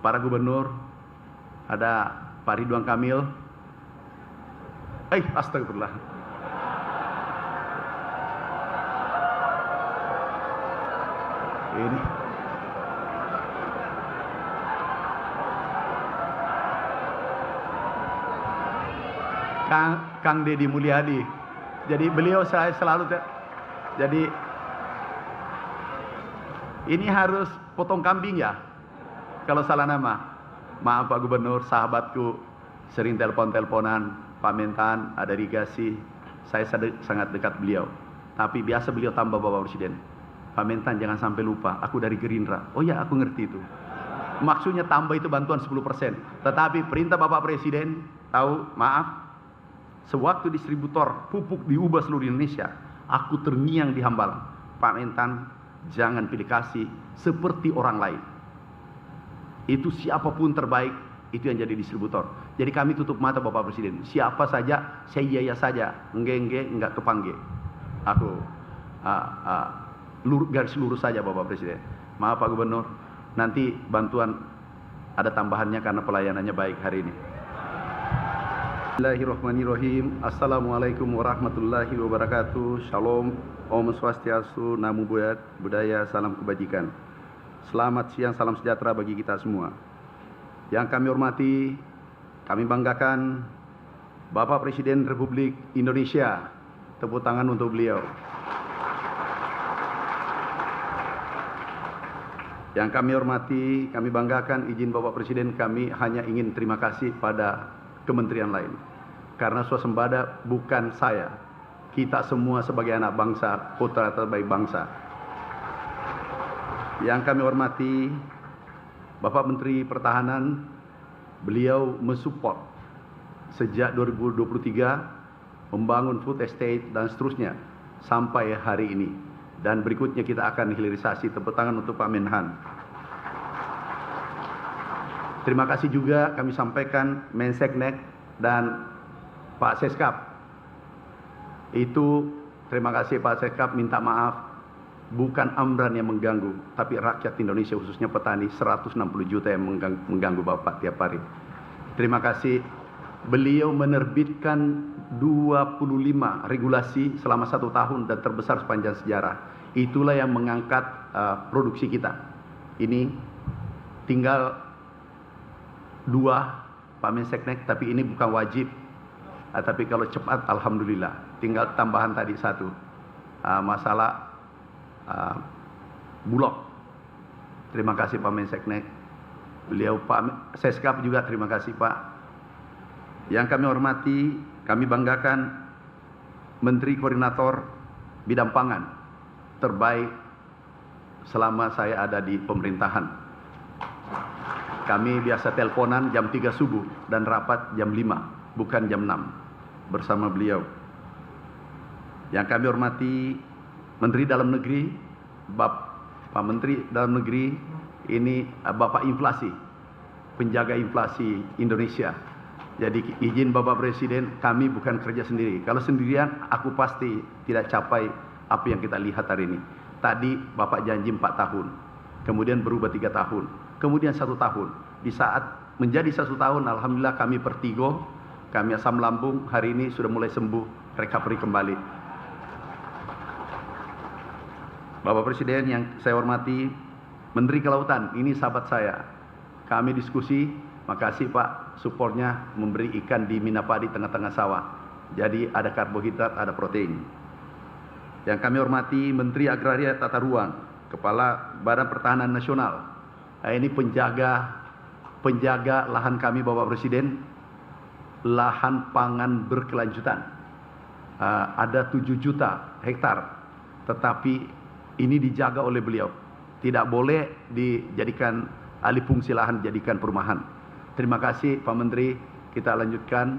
para gubernur, ada Pak Ridwan Kamil. Astagfirullah. Ini Kang Deddy Mulyadi. Jadi beliau saya selalu jadi ini harus potong kambing ya kalau salah nama. Maaf Pak Gubernur, sahabatku, sering telepon-teleponan, Pak Mentan, ada irigasi, saya sangat dekat beliau. Tapi biasa beliau tambah Bapak Presiden, Pak Mentan jangan sampai lupa, aku dari Gerindra. Oh ya, aku ngerti itu. Maksudnya tambah itu bantuan 10%. Tetapi perintah Bapak Presiden, tahu, maaf, sewaktu distributor pupuk diubah seluruh Indonesia, aku terngiang di Hambalang. Pak Mentan, jangan pilih kasih seperti orang lain. Itu siapapun terbaik, itu yang jadi distributor. Jadi kami tutup mata Bapak Presiden. Siapa saja, saya iya saja. Enggak kepanggil. Aku garis lurus saja Bapak Presiden. Maaf Pak Gubernur, nanti bantuan ada tambahannya karena pelayanannya baik hari ini. Bismillahirrahmanirrahim. Assalamualaikum warahmatullahi wabarakatuh. Shalom, Om Swastiastu, Namo Buddhaya, salam kebajikan. Selamat siang, salam sejahtera bagi kita semua. Yang kami hormati, kami banggakan Bapak Presiden Republik Indonesia. Tepuk tangan untuk beliau. Yang kami hormati, kami banggakan, izin Bapak Presiden, kami hanya ingin terima kasih pada kementerian lain. Karena swasembada bukan saya. Kita semua sebagai anak bangsa, putra terbaik bangsa. Yang kami hormati Bapak Menteri Pertahanan, beliau mensupport sejak 2023 membangun food estate dan seterusnya sampai hari ini. Dan berikutnya kita akan hilirisasi. Tepuk tangan untuk Pak Menhan. Terima kasih juga kami sampaikan Menseknek dan Pak Seskap. Itu terima kasih Pak Seskap, minta maaf. Bukan Amran yang mengganggu, tapi rakyat Indonesia khususnya petani 160 juta yang mengganggu Bapak tiap hari. Terima kasih. Beliau menerbitkan 25 regulasi selama 1 tahun dan terbesar sepanjang sejarah. Itulah yang mengangkat produksi kita. Ini tinggal 2 Pak Menseknek, tapi ini bukan wajib. Tapi kalau cepat alhamdulillah. Tinggal tambahan tadi 1. Masalah Bulog. Terima kasih Pak Menseknek. Beliau Pak Seskap juga terima kasih Pak. Yang kami hormati, kami banggakan Menteri Koordinator Bidang Pangan terbaik selama saya ada di pemerintahan. Kami biasa teleponan jam 3 subuh dan rapat jam 5, bukan jam 6 bersama beliau. Yang kami hormati Menteri Dalam Negeri, Pak Menteri Dalam Negeri, ini Bapak Inflasi, penjaga inflasi Indonesia. Jadi izin Bapak Presiden, kami bukan kerja sendiri. Kalau sendirian, aku pasti tidak capai apa yang kita lihat hari ini. Tadi Bapak janji 4 tahun, kemudian berubah 3 tahun, kemudian 1 tahun. Di saat menjadi 1 tahun, alhamdulillah kami pertigo, kami asam lambung, hari ini sudah mulai sembuh, recovery kembali. Bapak Presiden yang saya hormati, Menteri Kelautan, ini sahabat saya. Kami diskusi, makasih Pak, supportnya memberi ikan di Minapadi tengah-tengah sawah. Jadi ada karbohidrat, ada protein. Yang kami hormati Menteri Agraria Tata Ruang, Kepala Badan Pertahanan Nasional. Nah, ini penjaga lahan kami Bapak Presiden, lahan pangan berkelanjutan. Ada 7 juta hektar, tetapi ini dijaga oleh beliau. Tidak boleh dijadikan alih fungsi lahan, dijadikan perumahan. Terima kasih Pak Menteri, kita lanjutkan.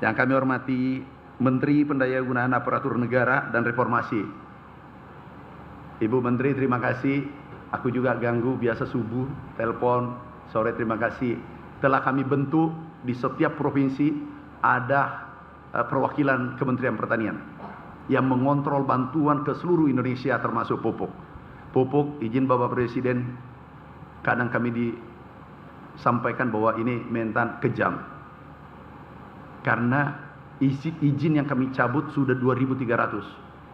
Yang kami hormati Menteri Pendayagunaan Aparatur Negara dan Reformasi. Ibu Menteri terima kasih, aku juga ganggu biasa subuh, telepon, sore terima kasih. Telah kami bentuk di setiap provinsi ada perwakilan Kementerian Pertanian yang mengontrol bantuan ke seluruh Indonesia termasuk pupuk. Pupuk, izin Bapak Presiden, kadang kami sampaikan bahwa ini Mentan kejam. Karena izin yang kami cabut sudah 2.300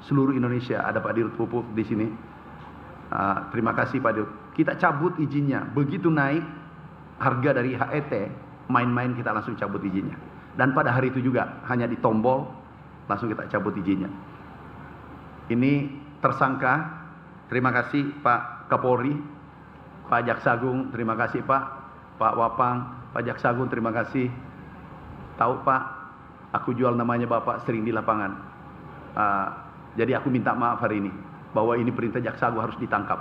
seluruh Indonesia. Ada Pak Dirut Pupuk di sini. Terima kasih Pak Dirut. Kita cabut izinnya. Begitu naik harga dari HET, main-main kita langsung cabut izinnya. Dan pada hari itu juga hanya di tombol langsung kita cabut izinnya. Ini tersangka. Terima kasih Pak Kapolri, Pak Jaksagung, terima kasih Pak Wapang, Pak Jaksagung, terima kasih. Tahu Pak, aku jual namanya Bapak sering di lapangan. Jadi aku minta maaf hari ini bahwa ini perintah Jaksagung harus ditangkap.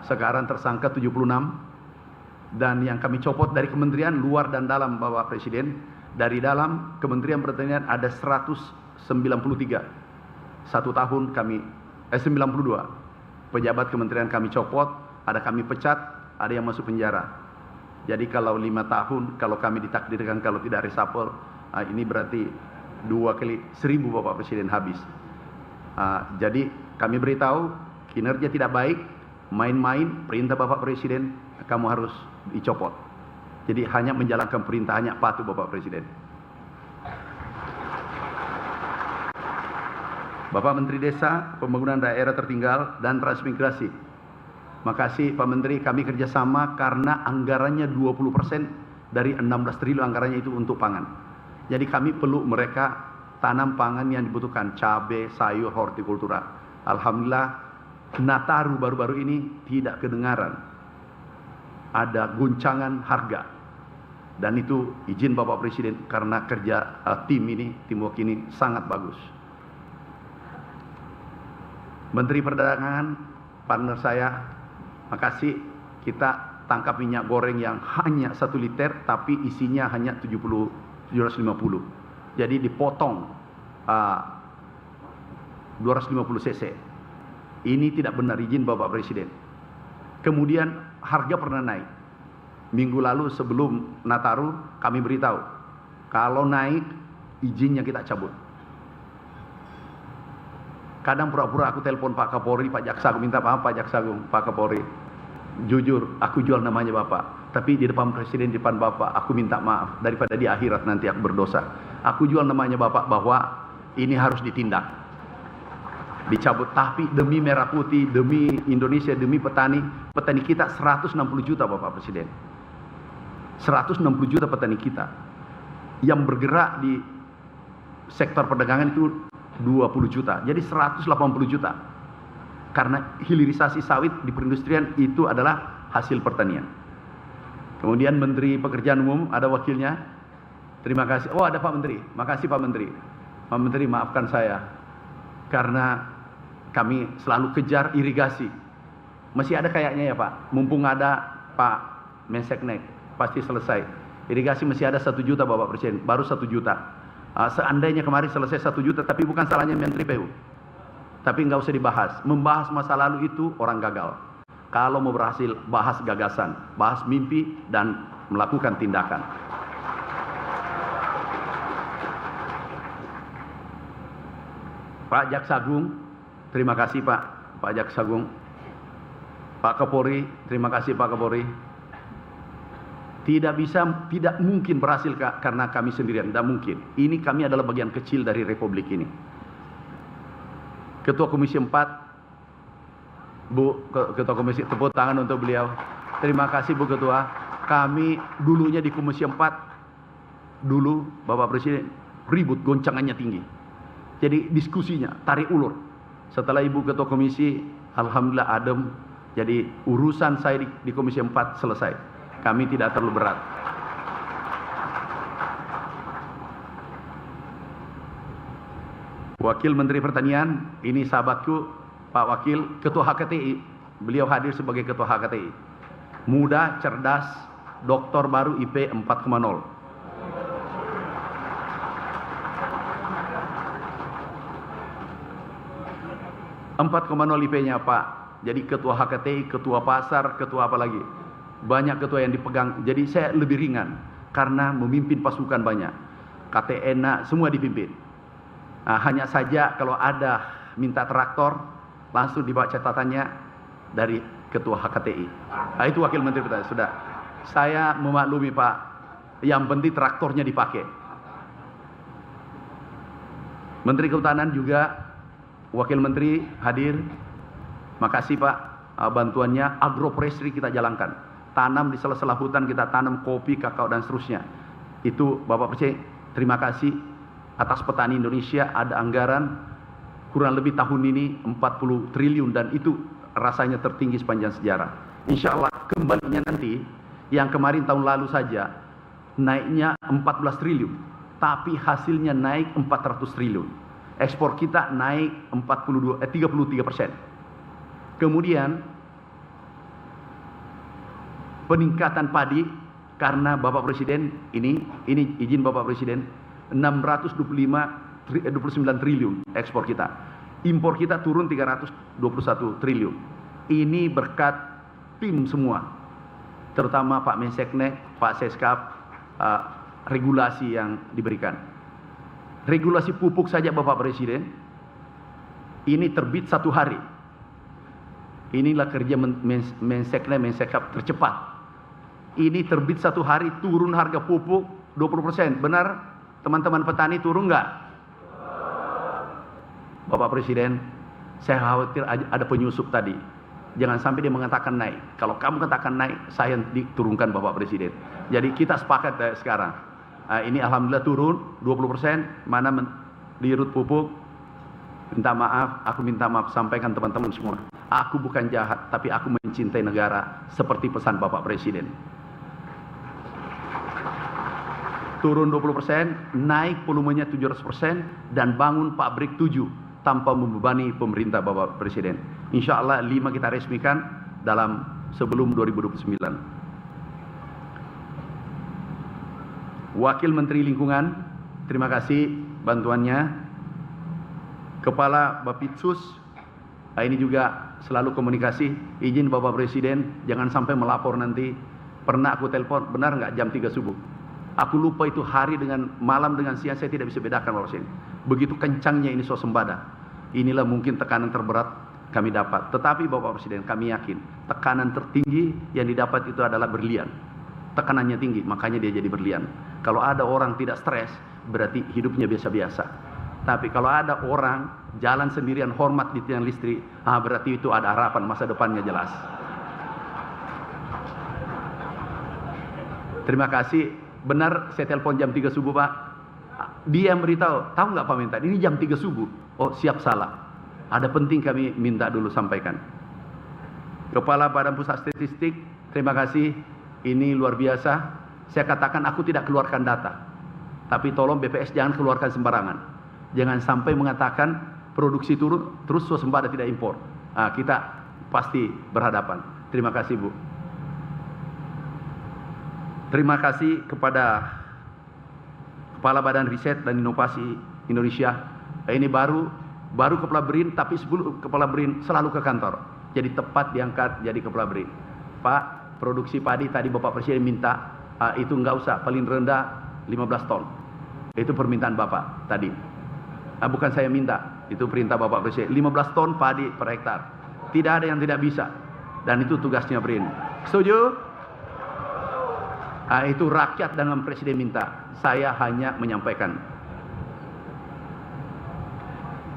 Sekarang tersangka 76 dan yang kami copot dari kementerian luar dan dalam Bapak Presiden. Dari dalam Kementerian Pertanian ada 193. 1 tahun kami 92 pejabat kementerian kami copot, ada kami pecat, ada yang masuk penjara. Jadi kalau 5 tahun, kalau kami ditakdirkan kalau tidak reshuffle, ini berarti 2 kali 1000 Bapak Presiden habis. Jadi kami beritahu kinerja tidak baik, main-main, perintah Bapak Presiden, kamu harus dicopot. Jadi hanya menjalankan perintah, hanya patuh Bapak Presiden. Bapak Menteri Desa, Pembangunan Daerah Tertinggal, dan Transmigrasi. Makasih Pak Menteri, kami kerjasama karena anggarannya 20% dari 16 triliun anggarannya itu untuk pangan. Jadi kami perlu mereka tanam pangan yang dibutuhkan, cabai, sayur, hortikultura. Alhamdulillah, Nataru baru-baru ini tidak kedengaran. Ada goncangan harga. Dan itu izin Bapak Presiden karena kerja teamwork ini sangat bagus. Menteri Perdagangan, partner saya, makasih kita tangkap minyak goreng yang hanya 1 liter tapi isinya hanya 750. Jadi dipotong 250 cc. Ini tidak benar izin Bapak Presiden. Kemudian harga pernah naik. Minggu lalu sebelum Nataru kami beritahu kalau naik izinnya kita cabut. Kadang pura-pura aku telepon Pak Kapolri, Pak Jaksagung, minta maaf Pak Jaksagung, Pak Kapolri. Jujur, aku jual namanya Bapak. Tapi di depan Presiden, di depan Bapak, aku minta maaf. Daripada di akhirat nanti aku berdosa. Aku jual namanya Bapak bahwa ini harus ditindak. Dicabut. Tapi demi Merah Putih, demi Indonesia, demi petani kita 160 juta Bapak Presiden. 160 juta petani kita. Yang bergerak di sektor perdagangan itu 20 juta, jadi 180 juta. Karena hilirisasi sawit di perindustrian itu adalah hasil pertanian. Kemudian Menteri Pekerjaan Umum, ada wakilnya. Terima kasih. Oh, ada Pak Menteri. Makasih Pak Menteri. Pak Menteri, maafkan saya. Karena kami selalu kejar irigasi. Masih ada kayaknya ya Pak. Mumpung ada Pak Menseknek, pasti selesai. Irigasi masih ada 1 juta Bapak Presiden, baru 1 juta. Seandainya kemarin selesai 1 juta, tapi bukan salahnya Menteri PU. Tapi nggak usah dibahas. Membahas masa lalu itu orang gagal. Kalau mau berhasil, bahas gagasan, bahas mimpi, dan melakukan tindakan. Pak Jaksagung, terima kasih Pak Jaksagung. Pak Kapolri, terima kasih Pak Kapolri. Tidak mungkin berhasil karena kami sendirian, tidak mungkin. Ini kami adalah bagian kecil dari Republik ini. Ketua Komisi 4, Bu Ketua Komisi, tepuk tangan untuk beliau. Terima kasih Bu Ketua. Kami dulunya di Komisi 4, dulu Bapak Presiden ribut, goncangannya tinggi. Jadi diskusinya tarik ulur. Setelah Ibu Ketua Komisi, alhamdulillah adem. Jadi urusan saya di Komisi 4 selesai. Kami tidak terlalu berat. Wakil Menteri Pertanian, ini sahabatku, Pak Wakil, Ketua HKTI. Beliau hadir sebagai Ketua HKTI. Muda, cerdas, doktor baru IP 4,0. IP-nya Pak. Jadi Ketua HKTI, Ketua Pasar, Ketua apa lagi? Banyak ketua yang dipegang, jadi saya lebih ringan karena memimpin pasukan banyak. KTN semua dipimpin. Hanya saja kalau ada minta traktor, langsung dibawa catatannya dari Ketua HKTI. Itu Wakil Menteri Pertanian, sudah. Saya memaklumi Pak, yang penting traktornya dipakai. Menteri Kehutanan juga, Wakil Menteri hadir. Makasih Pak bantuannya. Agroforestry kita jalankan. Tanam di sela-sela hutan, kita tanam kopi, kakao dan seterusnya. Itu Bapak Presiden, terima kasih atas petani Indonesia. Ada anggaran kurang lebih tahun ini 40 triliun dan itu rasanya tertinggi sepanjang sejarah. Insya Allah kembalinya nanti, yang kemarin tahun lalu saja naiknya 14 triliun, tapi hasilnya naik 400 triliun. Ekspor kita naik 33%. Kemudian peningkatan padi karena Bapak Presiden ini izin Bapak Presiden 629 triliun ekspor kita. Impor kita turun 321 triliun. Ini berkat tim semua. Terutama Pak Menseknek, Pak Seskap, regulasi yang diberikan. Regulasi pupuk saja Bapak Presiden, ini terbit 1 hari. Inilah kerja Menseknek, Mensekap tercepat. Ini terbit 1 hari, turun harga pupuk 20%. Benar teman-teman petani turun nggak? Bapak Presiden, saya khawatir ada penyusup tadi. Jangan sampai dia mengatakan naik. Kalau kamu katakan naik, saya diturunkan Bapak Presiden. Jadi kita sepakat sekarang. Ini alhamdulillah turun 20%. Mana dirut pupuk. Minta maaf, aku minta maaf, sampaikan teman-teman semua. Aku bukan jahat, tapi aku mencintai negara seperti pesan Bapak Presiden. Turun 20%, naik volumenya 700% dan bangun pabrik 7 tanpa membebani pemerintah Bapak Presiden. Insya Allah 5 kita resmikan dalam sebelum 2029. Wakil Menteri Lingkungan, terima kasih bantuannya. Kepala Bapitsus, ini juga selalu komunikasi. Izin Bapak Presiden, jangan sampai melapor nanti. Pernah aku telepon, benar nggak jam 3 subuh? Aku lupa itu hari dengan malam dengan siang, saya tidak bisa bedakan Bapak Presiden. Begitu kencangnya ini swasembada. Inilah mungkin tekanan terberat kami dapat. Tetapi Bapak Presiden, kami yakin tekanan tertinggi yang didapat itu adalah berlian. Tekanannya tinggi, makanya dia jadi berlian. Kalau ada orang tidak stres, berarti hidupnya biasa-biasa. Tapi kalau ada orang jalan sendirian hormat di tiang listrik, berarti itu ada harapan, masa depannya jelas. Terima kasih. Benar saya telepon jam 3 subuh Pak. Dia yang beritahu, tahu nggak Pak Mentan, ini jam 3 subuh. Oh siap, salah. Ada penting kami minta dulu sampaikan. Kepala Badan Pusat Statistik, terima kasih. Ini luar biasa. Saya katakan aku tidak keluarkan data. Tapi tolong BPS jangan keluarkan sembarangan. Jangan sampai mengatakan produksi turun, terus swasembada tidak impor. Kita pasti berhadapan. Terima kasih Bu. Terima kasih kepada Kepala Badan Riset dan Inovasi Indonesia. Ini baru Kepala BRIN, tapi sebelum Kepala BRIN selalu ke kantor. Jadi tepat diangkat jadi Kepala BRIN. Pak, produksi padi tadi Bapak Presiden minta, itu nggak usah, paling rendah 15 ton. Itu permintaan Bapak tadi. Bukan saya minta, itu perintah Bapak Presiden. 15 ton padi per hektar. Tidak ada yang tidak bisa. Dan itu tugasnya BRIN. Setuju? Itu rakyat dengan Presiden minta. Saya hanya menyampaikan.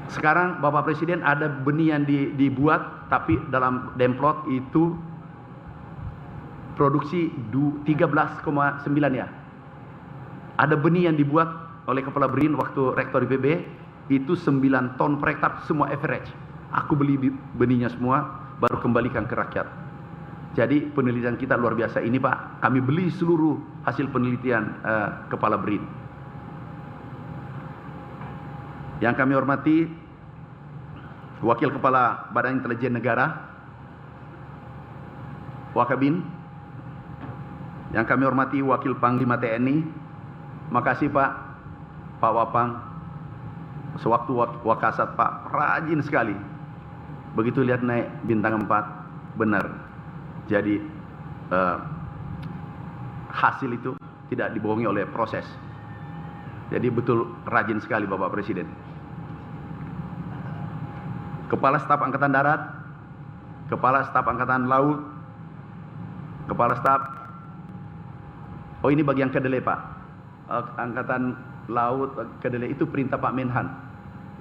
Sekarang Bapak Presiden ada benih yang dibuat, tapi dalam demplot itu produksi 13,9 ya. Ada benih yang dibuat oleh Kepala BRIN waktu Rektor IPB, itu 9 ton per hektar, semua average. Aku beli benihnya semua, baru kembalikan ke rakyat. Jadi penelitian kita luar biasa. Ini Pak, kami beli seluruh hasil penelitian Kepala BRIN. Yang kami hormati Wakil Kepala Badan Intelijen Negara, Wakabin. Yang kami hormati Wakil Panglima TNI. Makasih Pak Wapang. Sewaktu Wakasat Pak, rajin sekali. Begitu lihat naik bintang 4, benar. Jadi hasil itu tidak dibohongi oleh proses. Jadi betul rajin sekali Bapak Presiden. Kepala Staf Angkatan Darat, Kepala Staf Angkatan Laut, Kepala Staf Oh, ini bagian kedelai, Pak. Angkatan Laut kedelai itu perintah Pak Menhan.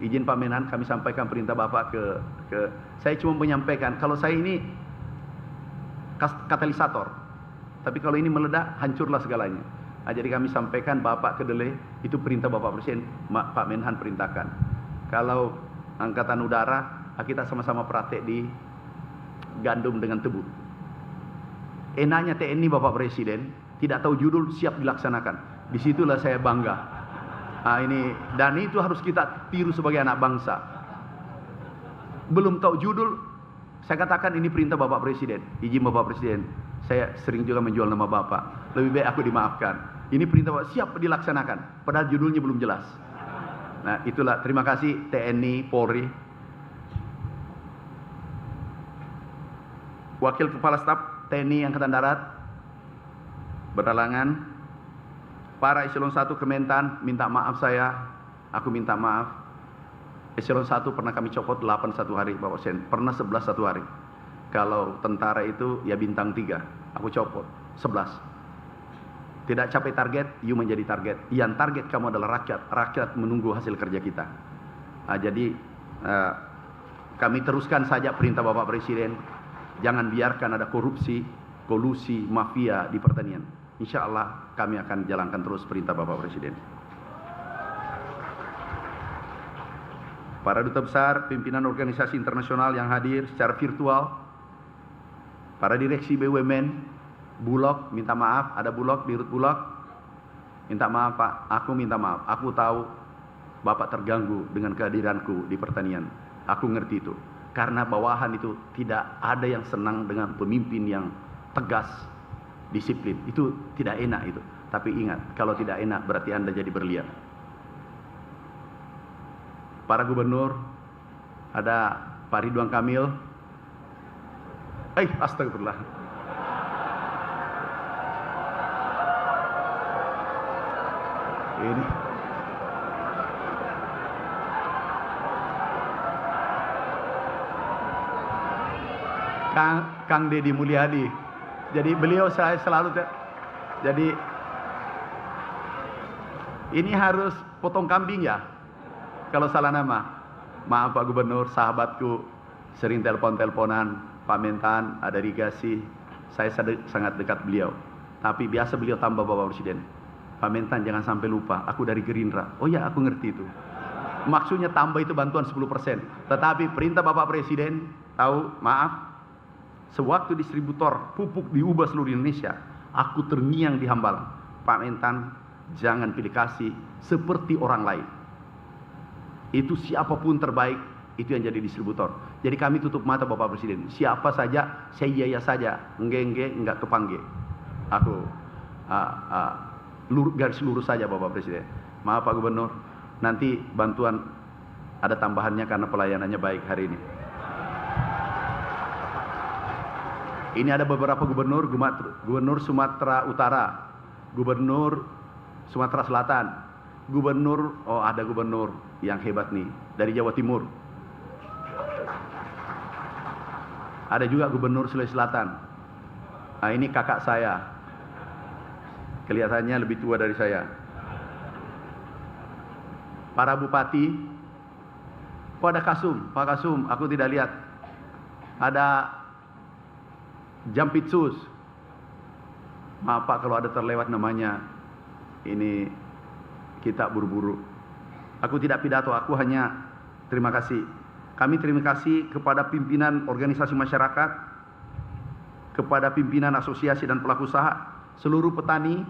Izin Pak Menhan, kami sampaikan perintah Bapak ke saya cuma menyampaikan kalau saya ini katalisator. Tapi kalau ini meledak, hancurlah segalanya. Nah, jadi kami sampaikan Bapak kedelai itu perintah Bapak Presiden, Pak Menhan perintahkan. Kalau Angkatan Udara, kita sama-sama praktek di gandum dengan tebu. Enaknya TNI Bapak Presiden tidak tahu judul, siap dilaksanakan. Disitulah saya bangga. Nah, ini dan itu harus kita tiru sebagai anak bangsa. Belum tahu judul, saya katakan ini perintah Bapak Presiden. Izin Bapak Presiden, saya sering juga menjual nama Bapak. Lebih baik aku dimaafkan. Ini perintah Bapak, siap dilaksanakan. Padahal judulnya belum jelas. Nah, itulah. Terima kasih TNI, Polri. Wakil Kepala Staf TNI Angkatan Darat berhalangan. Para eselon 1 Kementan minta maaf saya. Aku minta maaf. Eselon 1 pernah kami copot 8 satu hari, Bapak Presiden. Pernah 11 satu hari. Kalau tentara itu ya bintang 3. Aku copot 11. Tidak capai target, you menjadi target. Yang target kamu adalah rakyat. Rakyat menunggu hasil kerja kita. Nah, jadi kami teruskan saja perintah Bapak Presiden. Jangan biarkan ada korupsi, kolusi, mafia di pertanian. Insya Allah kami akan jalankan terus perintah Bapak Presiden. Para duta besar, pimpinan organisasi internasional yang hadir secara virtual, para direksi BUMN, Bulog, minta maaf, ada Bulog, dirut Bulog, minta maaf Pak, aku minta maaf, aku tahu Bapak terganggu dengan kehadiranku di pertanian, aku ngerti itu, karena bawahan itu tidak ada yang senang dengan pemimpin yang tegas, disiplin, itu tidak enak itu, tapi ingat, kalau tidak enak berarti Anda jadi berlian. Para gubernur, ada Pak Ridwan Kamil, astagfirullah. Ini Kang Deddy Mulyadi. Jadi beliau saya selalu jadi ini harus potong kambing ya. Kalau salah nama. Maaf Pak Gubernur, sahabatku sering telepon-teleponan, Pak Mentan, ada irigasi. Saya sangat dekat beliau. Tapi biasa beliau tambah Bapak Presiden. Pak Mentan jangan sampai lupa, aku dari Gerindra. Oh ya, aku ngerti itu. Maksudnya tambah itu bantuan 10%. Tetapi perintah Bapak Presiden, tahu, maaf, sewaktu distributor pupuk diubah seluruh Indonesia, aku terngiang di Hambalang. Pak Mentan, jangan pilih kasih seperti orang lain. Itu siapapun terbaik, itu yang jadi distributor. Jadi kami tutup mata Bapak Presiden. Siapa saja, saya iya saja. Enggak kepanggil. Aku garis lurus saja Bapak Presiden. Maaf Pak Gubernur, nanti bantuan ada tambahannya karena pelayanannya baik hari ini. Ini ada beberapa gubernur, Gubernur Sumatera Utara, Gubernur Sumatera Selatan, Gubernur, ada gubernur yang hebat nih, dari Jawa Timur. Ada juga Gubernur Sulawesi Selatan. Nah, ini kakak saya. Kelihatannya lebih tua dari saya. Para bupati. Ada Kasum, Pak Kasum, aku tidak lihat. Ada Jampitsus. Maaf Pak kalau ada terlewat namanya. Ini kita buru-buru. Aku tidak pidato, aku hanya terima kasih. Kami terima kasih kepada pimpinan organisasi masyarakat, kepada pimpinan asosiasi dan pelaku usaha, seluruh petani.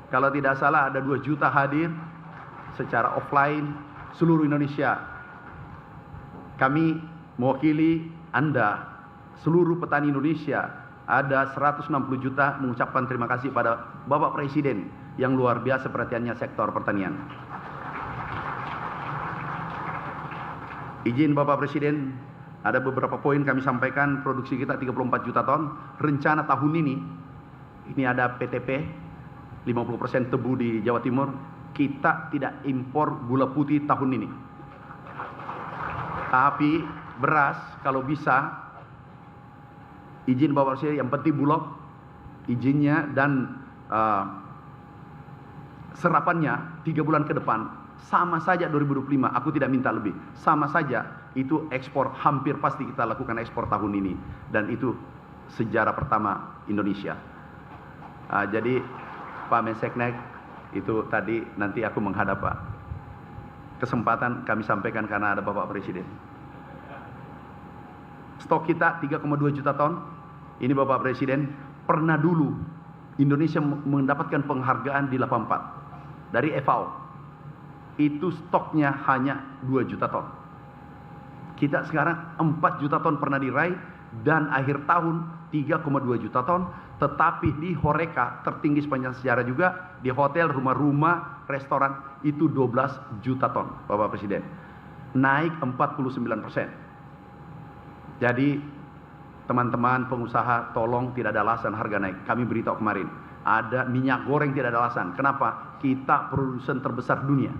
Kalau tidak salah ada 2 juta hadir secara offline seluruh Indonesia. Kami mewakili Anda, seluruh petani Indonesia. Ada 160 juta mengucapkan terima kasih pada Bapak Presiden yang luar biasa perhatiannya sektor pertanian. Izin Bapak Presiden, ada beberapa poin kami sampaikan. Produksi kita 34 juta ton. Rencana tahun ini ada PTP, 50% tebu di Jawa Timur. Kita tidak impor gula putih tahun ini. Tapi beras kalau bisa, izin Bapak Presiden, yang penting Bulog izinnya dan serapannya 3 bulan ke depan sama saja 2025, aku tidak minta lebih, sama saja itu ekspor hampir pasti kita lakukan ekspor tahun ini, dan itu sejarah pertama Indonesia. Jadi Pak Menseknek itu tadi nanti aku menghadap Pak. Kesempatan kami sampaikan karena ada Bapak Presiden. Stok kita 3,2 juta ton. Ini Bapak Presiden, pernah dulu Indonesia mendapatkan penghargaan di 84 dari FAO. Itu stoknya hanya 2 juta ton. Kita sekarang 4 juta ton pernah diraih, dan akhir tahun 3,2 juta ton, tetapi di Horeca tertinggi sepanjang sejarah juga, di hotel, rumah-rumah, restoran itu 12 juta ton, Bapak Presiden. Naik 49%. Jadi teman-teman pengusaha, tolong, tidak ada alasan harga naik. Kami beritahu kemarin, ada minyak goreng tidak ada alasan. Kenapa? Kita produsen terbesar dunia.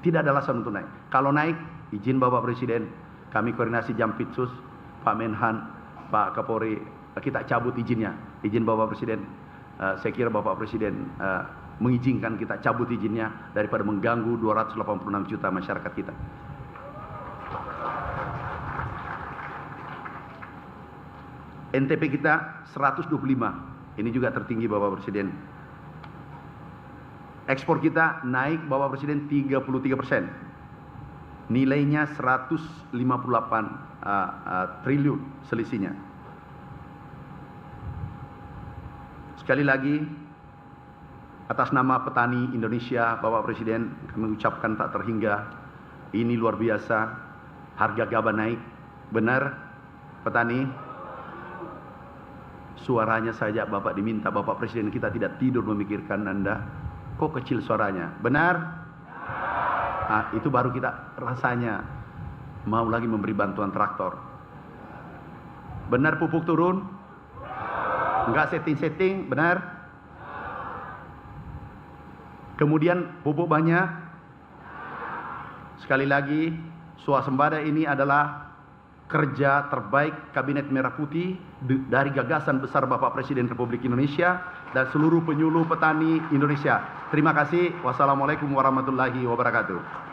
Tidak ada alasan untuk naik. Kalau naik, izin Bapak Presiden, kami koordinasi Jampitsus, Pak Menhan, Pak Kapolri, kita cabut izinnya. Izin Bapak Presiden, saya kira Bapak Presiden mengizinkan kita cabut izinnya daripada mengganggu 286 juta masyarakat kita. NTP kita 125, ini juga tertinggi Bapak Presiden. Ekspor kita naik Bapak Presiden 33%. Nilainya 158 triliun selisihnya. Sekali lagi, atas nama petani Indonesia, Bapak Presiden, kami ucapkan tak terhingga. Ini luar biasa, harga gabah naik. Benar, petani? Suaranya saja Bapak diminta, Bapak Presiden, kita tidak tidur memikirkan Anda. Kok kecil suaranya? Benar? Nah, itu baru kita rasanya mau lagi memberi bantuan traktor. Benar pupuk turun? Enggak setting-setting, benar? Kemudian pupuk banyak? Sekali lagi, swasembada ini adalah kerja terbaik Kabinet Merah Putih dari gagasan besar Bapak Presiden Republik Indonesia dan seluruh penyuluh petani Indonesia. Terima kasih. Wassalamualaikum warahmatullahi wabarakatuh.